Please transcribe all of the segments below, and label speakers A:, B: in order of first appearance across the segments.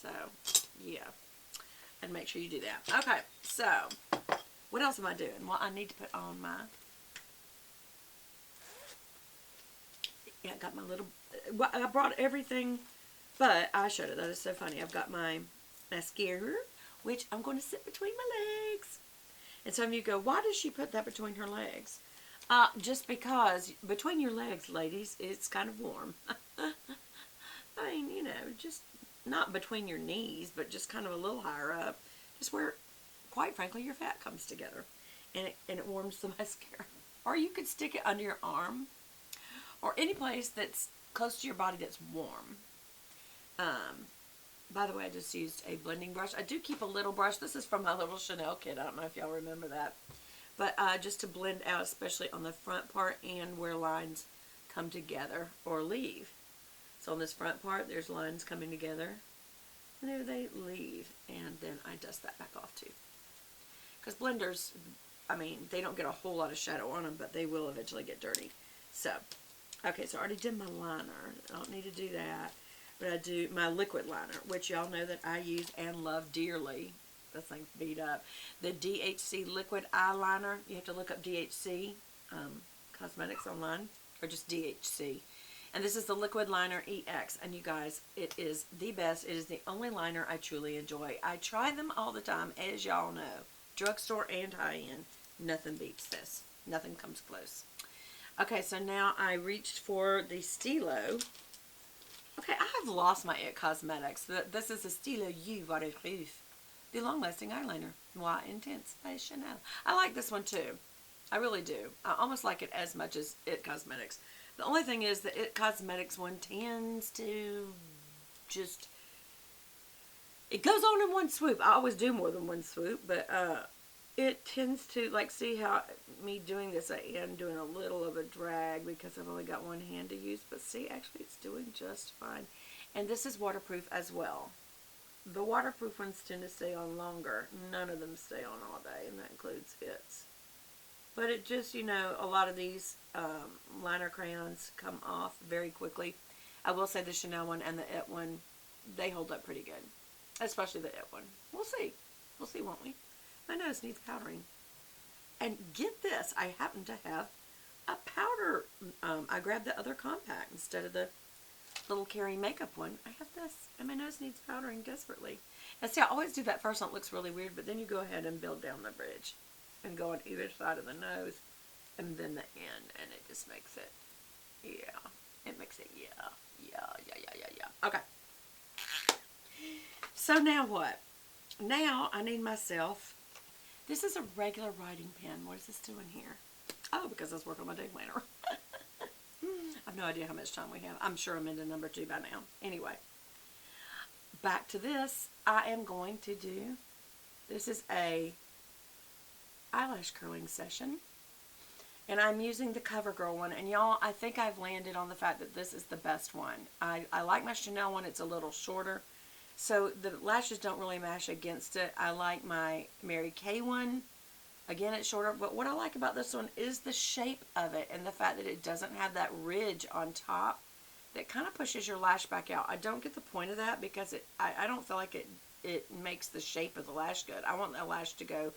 A: So, yeah. And make sure you do that. Okay, so what else am I doing? Well, I need to put on my, yeah, I got my little, well, I brought everything but eyeshadow. That is so funny. I've got my mascara, which I'm going to sit between my legs. And some of you go, why does she put that between her legs? Just because between your legs, ladies, it's kind of warm. I mean, just not between your knees, but just kind of a little higher up. Just where, quite frankly, your fat comes together. And it warms the mascara. Or you could stick it under your arm or any place that's close to your body that's warm. Um, by the way, I just used a blending brush. I do keep a little brush. This is from my little Chanel kit. I don't know if y'all remember that. But just to blend out, especially on the front part and where lines come together or leave. So on this front part, there's lines coming together. And there they leave. And then I dust that back off too. Because blenders, I mean, they don't get a whole lot of shadow on them, but they will eventually get dirty. So, okay, so I already did my liner. I don't need to do that. But I do my liquid liner, which y'all know that I use and love dearly. That thing's beat up. The DHC liquid eyeliner. You have to look up DHC Cosmetics online, or just DHC. And this is the liquid liner EX. And you guys, it is the best. It is the only liner I truly enjoy. I try them all the time, as y'all know. Drugstore and high-end. Nothing beats this. Nothing comes close. Okay, so now I reached for the Stilo. Okay, I have lost my It Cosmetics. This is the Stilo U Waterproof. The long-lasting eyeliner. Noir Intense by Chanel. I like this one too. I really do. I almost like it as much as It Cosmetics. The only thing is the It Cosmetics one tends to just... It goes on in one swoop. I always do more than one swoop, but it tends to, like, see how me doing this, I am doing a little of a drag because I've only got one hand to use. But see, actually it's doing just fine. And this is waterproof as well. The waterproof ones tend to stay on longer. None of them stay on all day, and that includes It's. But it just, a lot of these liner crayons come off very quickly. I will say the Chanel one and the It one, they hold up pretty good. Especially the It one. We'll see. We'll see, won't we? My nose needs powdering. And get this, I happen to have a powder. I grabbed the other compact instead of the little Carrie makeup one. I have this, and my nose needs powdering desperately. And see, I always do that first, and it looks really weird, but then you go ahead and build down the bridge and go on either side of the nose and then the end, and it just makes it, yeah. It makes it, yeah. Okay. So now what? Now I need myself, this is a regular writing pen. What is this doing here? Oh, because I was working on my day planner. I have no idea how much time we have. I'm sure I'm into number 2 by now. Anyway, back to this. I am going to do, this is a eyelash curling session. And I'm using the CoverGirl one. And y'all, I think I've landed on the fact that this is the best one. I like my Chanel one. It's a little shorter. So the lashes don't really mash against it. I like my Mary Kay one. Again, it's shorter. But what I like about this one is the shape of it and the fact that it doesn't have that ridge on top that kind of pushes your lash back out. I don't get the point of that because I don't feel like it makes the shape of the lash good. I want the lash to go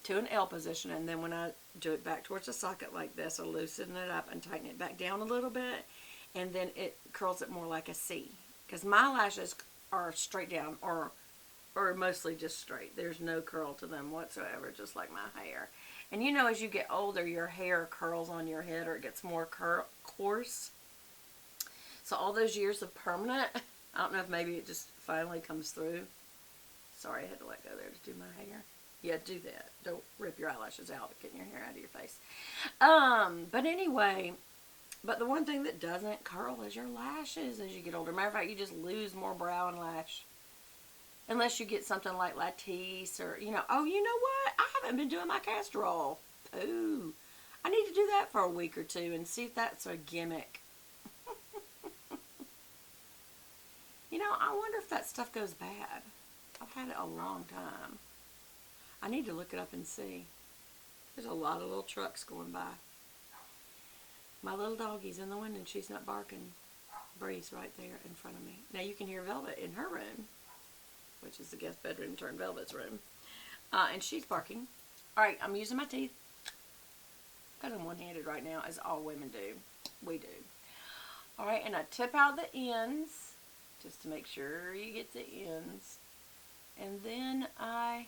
A: to an L position, and then when I do it back towards the socket like this, I loosen it up and tighten it back down a little bit, and then it curls it more like a C. Because my lashes are straight down, or mostly just straight. There's no curl to them whatsoever, just like my hair. And as you get older, your hair curls on your head, or it gets more coarse. So all those years of permanent, I don't know if maybe it just finally comes through. Sorry, I had to let go there to do my hair. Yeah, do that. Don't rip your eyelashes out, getting your hair out of your face. But anyway, but the one thing that doesn't curl is your lashes as you get older. Matter of fact, you just lose more brow and lash. Unless you get something like Latisse or, oh, you know what? I haven't been doing my castor oil. Ooh. I need to do that for a week or two and see if that's a gimmick. I wonder if that stuff goes bad. I've had it a long time. I need to look it up and see. There's a lot of little trucks going by. My little doggy's in the window and she's not barking. Bree's right there in front of me. Now you can hear Velvet in her room. which is the guest bedroom turned Velvet's room. And she's barking. Alright, I'm using my teeth. Because I'm one-handed right now, as all women do. We do. Alright, and I tip out the ends, just to make sure you get the ends. And then I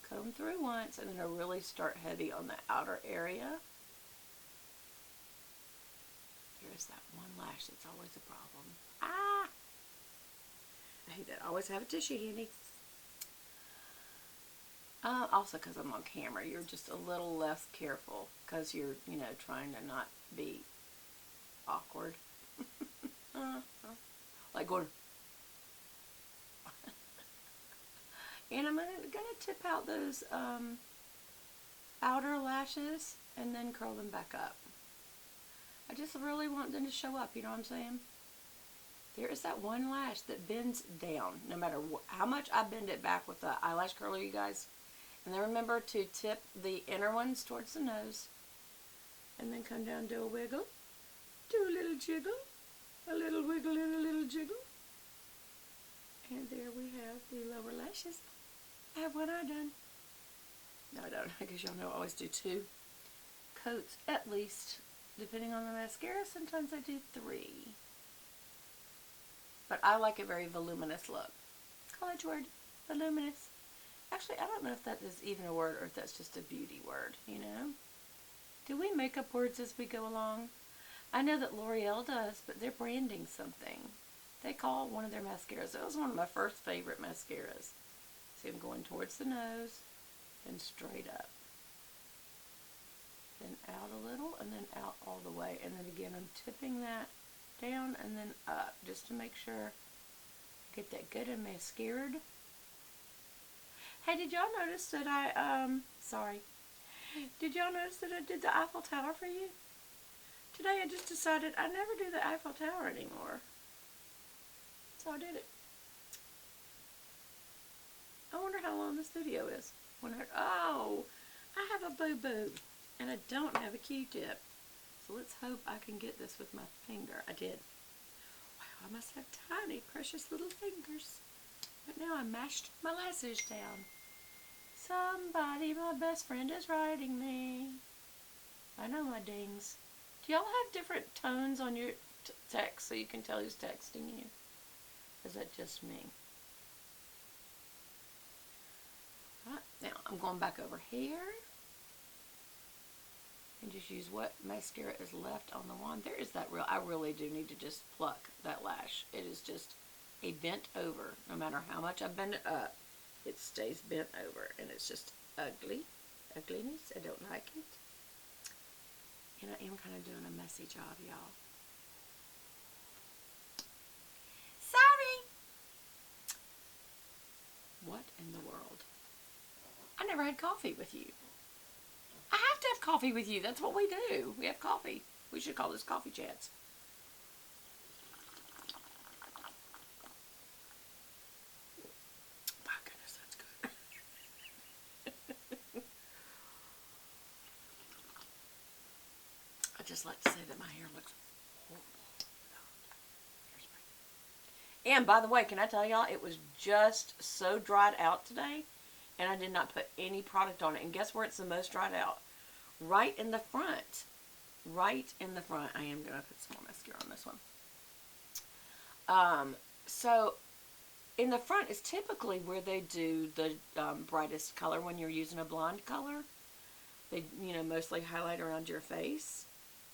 A: comb through once, and then I really start heavy on the outer area. There's that one lash that's always a problem. Ah! I hate that. I always have a tissue handy. Also because I'm on camera, you're just a little less careful because you're, you know, trying to not be awkward. Like going. And I'm gonna tip out those outer lashes and then curl them back up. I just really want them to show up, you know what I'm saying? There is that one lash that bends down, no matter how much I bend it back with the eyelash curler, you guys. And then remember to tip the inner ones towards the nose. And then come down, do a wiggle. Do a little jiggle. A little wiggle and a little jiggle. And there we have the lower lashes. I have one eye done. No, I don't, because y'all know I always do 2 coats at least. Depending on the mascara, sometimes I do 3. But I like a very voluminous look. College word, voluminous. Actually, I don't know if that is even a word or if that's just a beauty word, you know? Do we make up words as we go along? I know that L'Oreal does, but they're branding something. They call one of their mascaras. That was one of my first favorite mascaras. See, I'm going towards the nose, then straight up. Then out a little, and then out all the way. And then again, I'm tipping that down and then up, just to make sure I get that good and mascaraed. Hey, did y'all notice that did y'all notice that I did the Eiffel Tower for you? Today I just decided I never do the Eiffel Tower anymore. So I did it. I wonder how long this video is. Oh, I have a boo-boo. And I don't have a Q-tip. So let's hope I can get this with my finger. I did. Wow, I must have tiny, precious little fingers. But now I mashed my lashes down. Somebody, my best friend, is writing me. I know my dings. Do y'all have different tones on your text so you can tell who's texting you? Or is that just me? Right, now I'm going back over here. And just use what mascara is left on the wand. There is that I really do need to just pluck that lash. It is just a bent over. No matter how much I bend it up, it stays bent over. And it's just ugly. Ugliness. I don't like it. And I am kind of doing a messy job, y'all. Sorry! What in the world? I never had coffee with you. I have to have coffee with you. That's what we do. We have coffee. We should call this Coffee Chats. My goodness, that's good. I just like to say that my hair looks horrible. And by the way, can I tell y'all, it was just so dried out today. And I did not put any product on it. And guess where it's the most dried out? Right in the front. Right in the front. I am going to put some more mascara on this one. So, in the front is typically where they do the brightest color when you're using a blonde color. They, you know, mostly highlight around your face.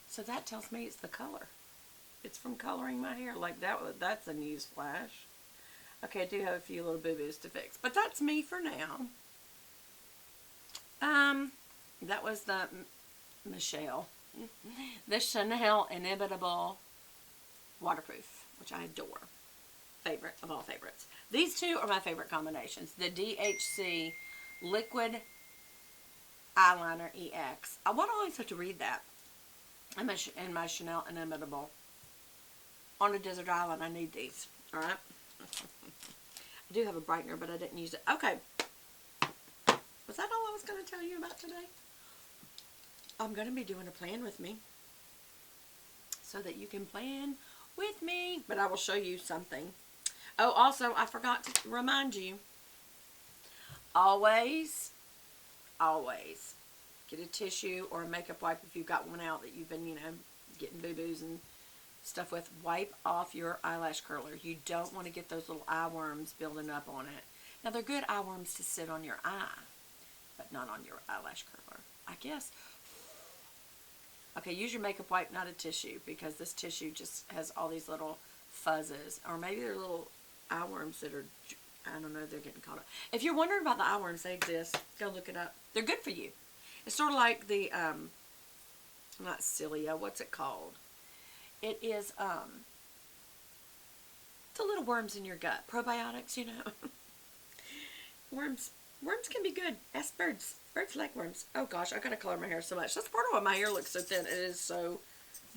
A: So that tells me it's the color. It's from coloring my hair. Like that's a news flash. Okay, I do have a few little boo-boos to fix. But that's me for now. That was the the Chanel Inimitable Waterproof, which I adore. Favorite of all favorites. These two are my favorite combinations. The DHC Liquid Eyeliner EX. I want to always have to read that. And my Chanel Inimitable. On a desert island, I need these. Alright? I do have a brightener, but I didn't use it. Okay. Was that all I was going to tell you about today? I'm going to be doing a plan with me. So that you can plan with me. But I will show you something. Oh, also, I forgot to remind you. Always, always get a tissue or a makeup wipe if you've got one out that you've been, getting boo-boos and stuff with. Wipe off your eyelash curler. You don't want to get those little eye worms building up on it. Now, they're good eye worms to sit on your eye, but not on your eyelash curler, I guess. Okay, use your makeup wipe, not a tissue, because this tissue just has all these little fuzzes. Or maybe they're little eye worms that are, I don't know, they're getting caught up. If you're wondering about the eye worms, they exist. Go look it up. They're good for you. It's sort of like the, not cilia, what's it called? It is, the little worms in your gut. Probiotics, Worms. Worms can be good. Ask birds. Birds like worms. Oh gosh, I gotta color my hair so much. That's part of why my hair looks so thin. It is so,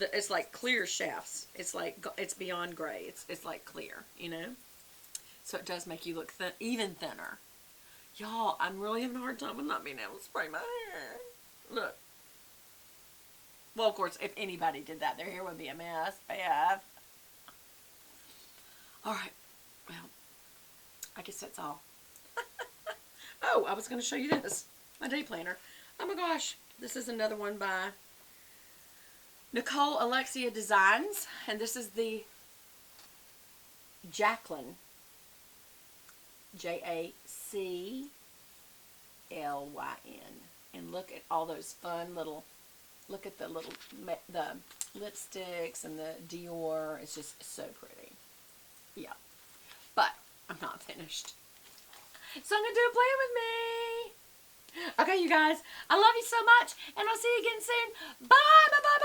A: it's like clear shafts. It's like, it's beyond gray. It's like clear, So it does make you look thin, even thinner. Y'all, I'm really having a hard time with not being able to spray my hair. Look. Well, of course, if anybody did that, their hair would be a mess. Alright. Well, I guess that's all. Oh, I was going to show you this. My day planner. Oh my gosh. This is another one by Nicole Alexia Designs. And this is the Jaclyn. Jaclyn. And look at all those fun little, look at the lipsticks and the Dior. It's just so pretty. Yeah. But I'm not finished. So I'm going to do a plan with me. Okay, you guys. I love you so much. And I'll see you again soon. Bye, bye, bye.